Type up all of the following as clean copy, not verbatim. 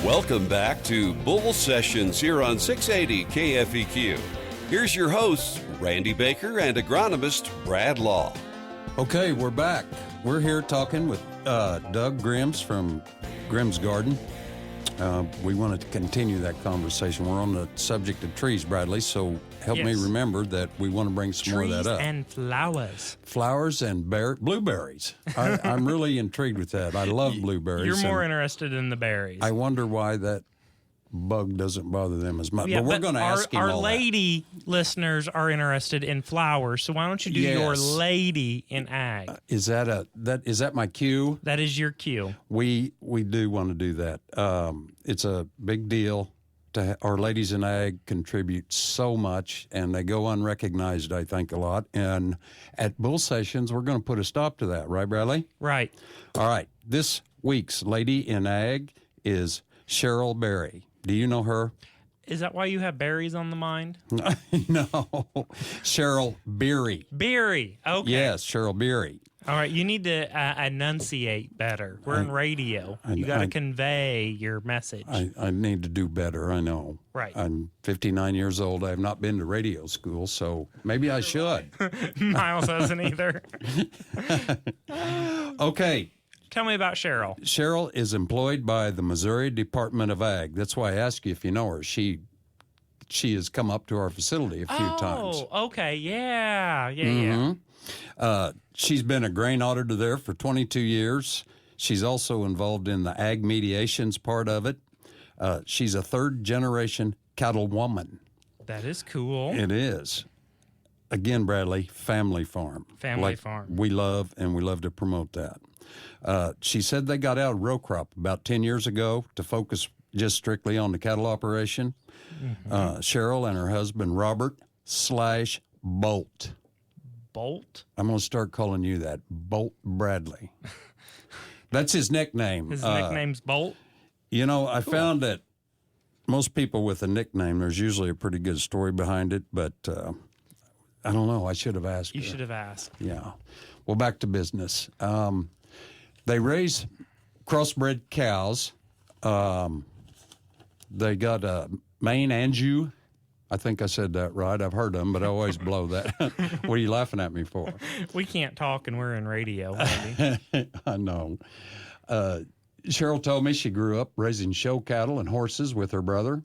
Welcome back to Bull Sessions here on 680 KFEQ. Here's your hosts, Randy Baker and agronomist Brad Law. Okay, we're back. We're here talking with Doug Grimm from Grimm's Garden. We want to continue that conversation. We're on the subject of trees, Bradley, so help me remember that we want to bring some more of that up. Trees and flowers. Flowers and blueberries. I'm really intrigued with that. I love blueberries. You're more interested in the berries. I wonder why that bug doesn't bother them as much. Yeah, but we're going to ask him our all lady listeners are interested in flowers, so why don't you do your lady in ag? Is that my cue? That is your cue. We do want to do that. It's a big deal. Our ladies in ag contribute so much, and they go unrecognized, I think, a lot. And at Bull Sessions, we're going to put a stop to that, right, Bradley? Right. All right. This week's lady in ag is Cheryl Beery. Do you know her? Is that why you have berries on the mind? No. Cheryl Beery. Beery. Okay. Yes, Cheryl Beery. All right. You need to enunciate better. We're in radio. You got to convey your message. I need to do better, I know. Right. I'm 59 years old. I have not been to radio school, so maybe I should. Miles hasn't either. Okay. Tell me about Cheryl. Cheryl is employed by the Missouri Department of Ag. That's why I asked you if you know her. She has come up to our facility a few times. Oh, okay. Yeah. She's been a grain auditor there for 22 years. She's also involved in the ag mediations part of it. She's a third-generation cattle woman. That is cool. It is. Again, Bradley, family farm. Family farm. We love, and we love to promote that. She said they got out of row crop about 10 years ago to focus just strictly on the cattle operation. Mm-hmm. Cheryl and her husband, Robert /Bolt. Bolt? I'm going to start calling you that, Bolt Bradley. That's his nickname. His nickname's Bolt? You know, I found that most people with a nickname, there's usually a pretty good story behind it, but I don't know. I should have asked. You should have asked. Yeah. Well, back to business. They raise crossbred cows. They got a Maine Anjou. I think I said that right. I've heard them, but I always blow that. What are you laughing at me for? We can't talk and we're in radio, baby. I know. Cheryl told me she grew up raising show cattle and horses with her brother.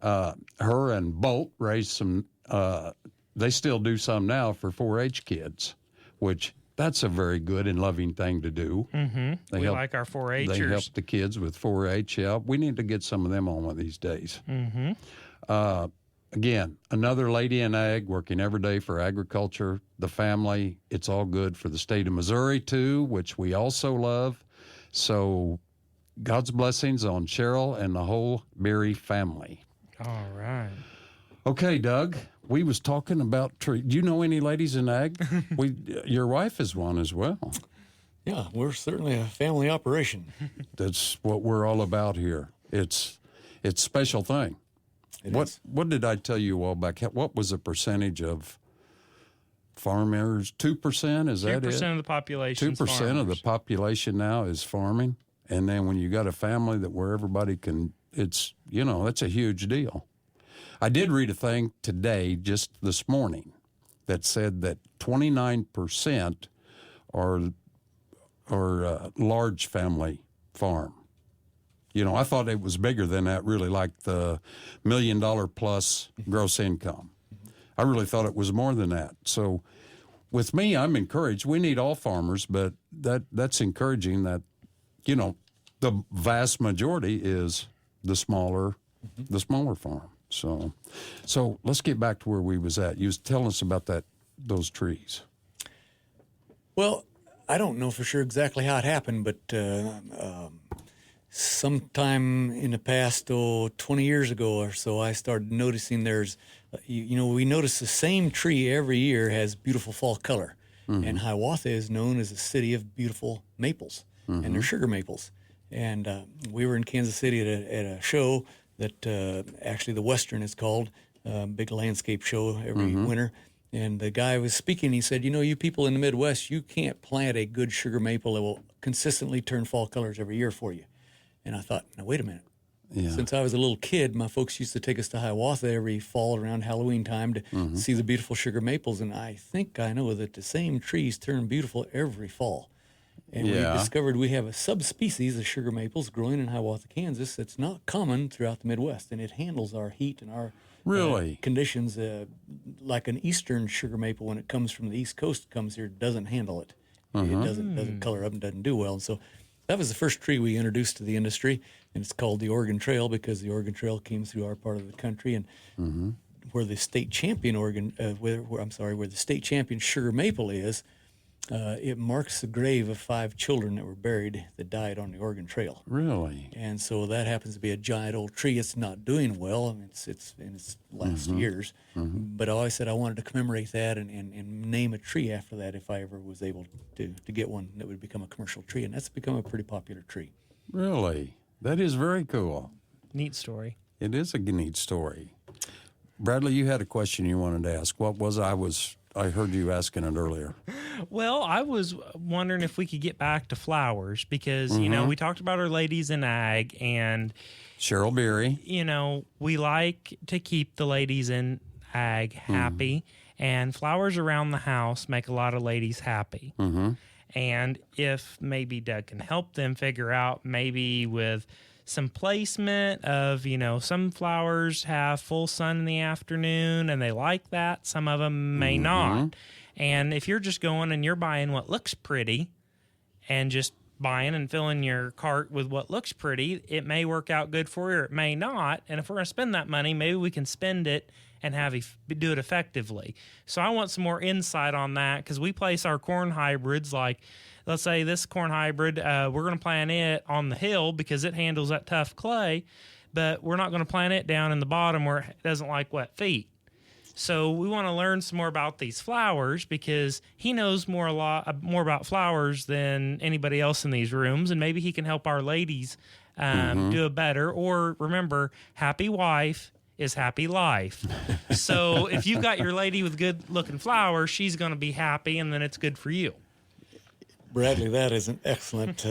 Her and Bolt raised some, they still do some now for 4-H kids, which that's a very good and loving thing to do. Mm-hmm. We like our 4-H'ers. They help the kids with 4-H. Yeah, we need to get some of them on one of these days. Mm-hmm. Again, another lady in ag working every day for agriculture, the family. It's all good for the state of Missouri, too, which we also love. So God's blessings on Cheryl and the whole Beery family. All right. Okay, Doug, we was talking about trees. Do you know any ladies in ag? Your wife is one as well. Yeah, we're certainly a family operation. That's what we're all about here. It's a special thing. What did I tell you a while back? What was the percentage of farmers? 2%? Is that it? 2% of the population. 2% of the population now is farming. And then when you got a family where everybody can, it's a huge deal. I did read a thing today, just this morning, that said that 29% are large family farm. You know, I thought it was bigger than that, really, like the $1 million plus gross income. I really thought it was more than that. So with me, I'm encouraged. We need all farmers, but that's encouraging that, the vast majority is the smaller farm. So let's get back to where we was at. You was telling us about those trees. Well, I don't know for sure exactly how it happened, but sometime in the past, 20 years ago or so, I started noticing there's, we notice the same tree every year has beautiful fall color. Mm-hmm. And Hiawatha is known as a city of beautiful maples, mm-hmm. and they're sugar maples. And we were in Kansas City at a show that actually the Western is called, big landscape show every mm-hmm. winter. And the guy was speaking, he said, you people in the Midwest, you can't plant a good sugar maple that will consistently turn fall colors every year for you. And I thought, now, wait a minute. Since I was a little kid, my folks used to take us to Hiawatha every fall around Halloween time to see the beautiful sugar maples, and I think I know that the same trees turn beautiful every fall. And we discovered we have a subspecies of sugar maples growing in Hiawatha, Kansas that's not common throughout the Midwest, and it handles our heat and our conditions like an eastern sugar maple when it comes from the East Coast comes here doesn't handle it. It doesn't color up and doesn't do well. And so that was the first tree we introduced to the industry, and it's called the Oregon Trail because the Oregon Trail came through our part of the country, and where the state champion where the state champion sugar maple is. It marks the grave of 5 children that were buried that died on the Oregon Trail. Really? And so that happens to be a giant old tree. It's not doing well. I mean, it's in its last years. But I always said I wanted to commemorate that and name a tree after that if I ever was able to get one that would become a commercial tree. And that's become a pretty popular tree. Really? That is very cool. Neat story. It is a neat story. Bradley, you had a question you wanted to ask. What was I heard you asking it earlier. Well, I was wondering if we could get back to flowers because, you know, we talked about our ladies in ag and Cheryl Beery. You know, we like to keep the ladies in ag happy and flowers around the house make a lot of ladies happy. And if maybe Doug can help them figure out maybe with some placement of, you know, some flowers have full sun in the afternoon and they like that. Some of them may not. And if you're just going and you're buying what looks pretty and just buying and filling your cart with what looks pretty, it may work out good for you or it may not. And if we're going to spend that money, maybe we can spend it and do it effectively. So I want some more insight on that because we place our corn hybrids like, let's say this corn hybrid, we're going to plant it on the hill because it handles that tough clay, but we're not going to plant it down in the bottom where it doesn't like wet feet. So we want to learn some more about these flowers because he knows more about flowers than anybody else in these rooms, and maybe he can help our ladies do it better. Or remember, happy wife is happy life. So if you've got your lady with good-looking flowers, she's going to be happy, and then it's good for you. Bradley, that is an excellent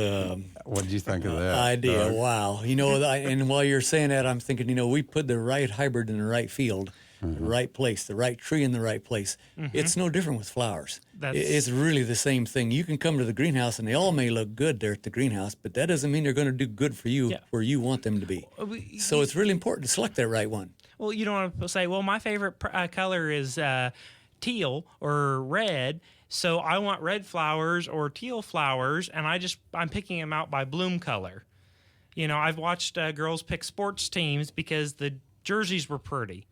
what did you think of that idea. Doug? Wow. You know, and while you're saying that, I'm thinking, you know, we put the right hybrid in the right field, the right place, the right tree in the right place. It's no different with flowers. It's really the same thing. You can come to the greenhouse, and they all may look good there at the greenhouse, but that doesn't mean they're going to do good for you where you want them to be. So it's really important to select that right one. Well, you don't want to say, well, my favorite color is teal or red, so I want red flowers or teal flowers, and I'm picking them out by bloom color. You know, I've watched girls pick sports teams because the jerseys were pretty,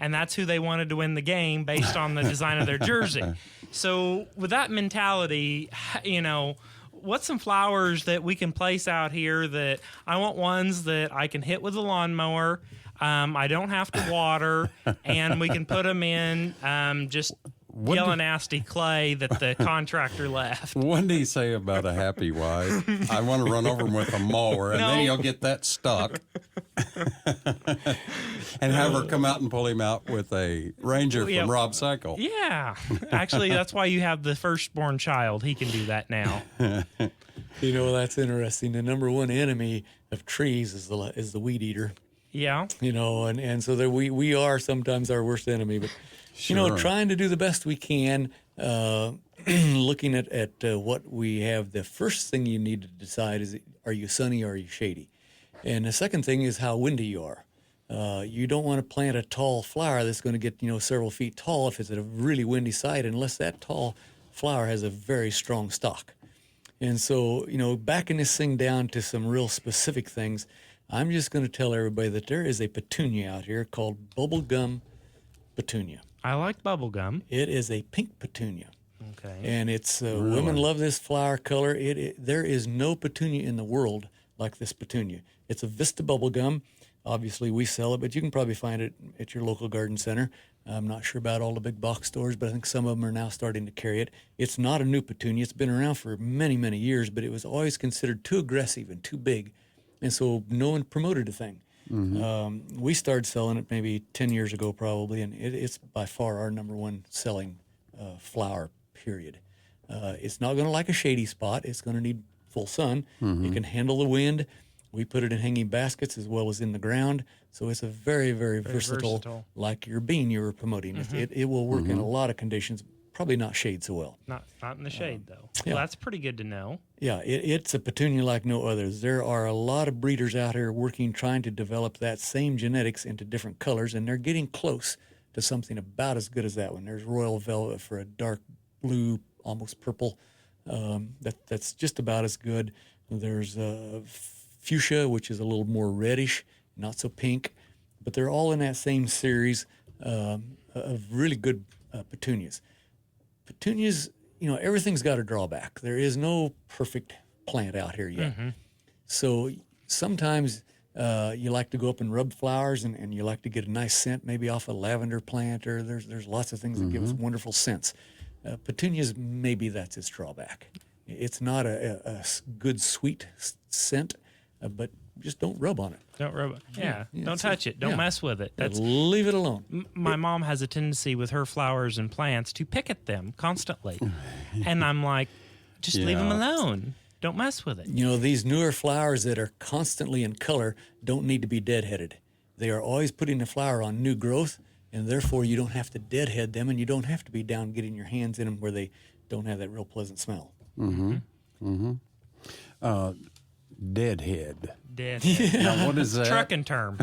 and that's who they wanted to win the game based on the design of their jersey. So with that mentality, you know, what's some flowers that we can place out here that I want ones that I can hit with a lawnmower, I don't have to water, and we can put them in just yellow nasty clay that the contractor left. What did he say about a happy wife? I want to run over him with a mower, and then he'll get that stuck. And have her come out and pull him out with a Ranger from Rob Cycle. Yeah. Actually, that's why you have the firstborn child. He can do that now. You know, that's interesting. The number one enemy of trees is the weed eater. Yeah. You know, and so that we are sometimes our worst enemy, but you know, trying to do the best we can, looking at what we have, the first thing you need to decide is, are you sunny or are you shady? And the second thing is how windy you are. You don't want to plant a tall flower that's going to get, you know, several feet tall if it's at a really windy site, unless that tall flower has a very strong stalk. And so, you know, backing this thing down to some real specific things, I'm just going to tell everybody that there is a petunia out here called bubblegum petunia. I like bubblegum. It is a pink petunia. Okay. And it's women love this flower color. There is no petunia in the world like this petunia. It's a Vista bubblegum. Obviously, we sell it, but you can probably find it at your local garden center. I'm not sure about all the big box stores, but I think some of them are now starting to carry it. It's not a new petunia. It's been around for many, many years, but it was always considered too aggressive and too big. And so no one promoted the thing. We started selling it maybe 10 years ago probably, and it's by far our number one selling flower, period. It's not going to like a shady spot. It's going to need full sun. It can handle the wind. We put it in hanging baskets as well as in the ground. So it's a very, very versatile, like your bean you were promoting. It will work in a lot of conditions, probably not shade so well. Not in the shade, though. Yeah. Well, that's pretty good to know. Yeah, it's a petunia like no others. There are a lot of breeders out here working, trying to develop that same genetics into different colors, and they're getting close to something about as good as that one. There's Royal Velvet for a dark blue, almost purple. That's just about as good. There's Fuchsia, which is a little more reddish, not so pink, but they're all in that same series of really good petunias. Petunias, everything's got a drawback. There is no perfect plant out here yet. So sometimes you like to go up and rub flowers, and you like to get a nice scent, maybe off a lavender plant, or there's lots of things that give us wonderful scents. Petunias, maybe that's its drawback. It's not a good sweet scent, but just don't rub on it. Don't rub it. Yeah, don't touch it. Don't mess with it. Leave it alone. My mom has a tendency with her flowers and plants to pick at them constantly. And I'm like, just leave them alone. Don't mess with it. These newer flowers that are constantly in color don't need to be deadheaded. They are always putting the flower on new growth, and therefore you don't have to deadhead them, and you don't have to be down getting your hands in them where they don't have that real pleasant smell. Deadhead. Deadhead. Now, what is that? Trucking term.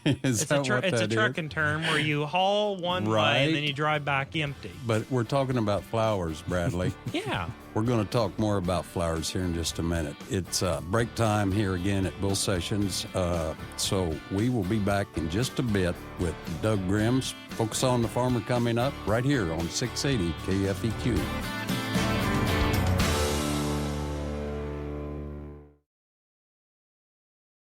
It's a trucking term where you haul one way and then you drive back empty. But we're talking about flowers, Bradley. Yeah. We're going to talk more about flowers here in just a minute. It's break time here again at Bull Sessions. So we will be back in just a bit with Doug Grimm's Focus on the Farmer coming up right here on 680 KFEQ.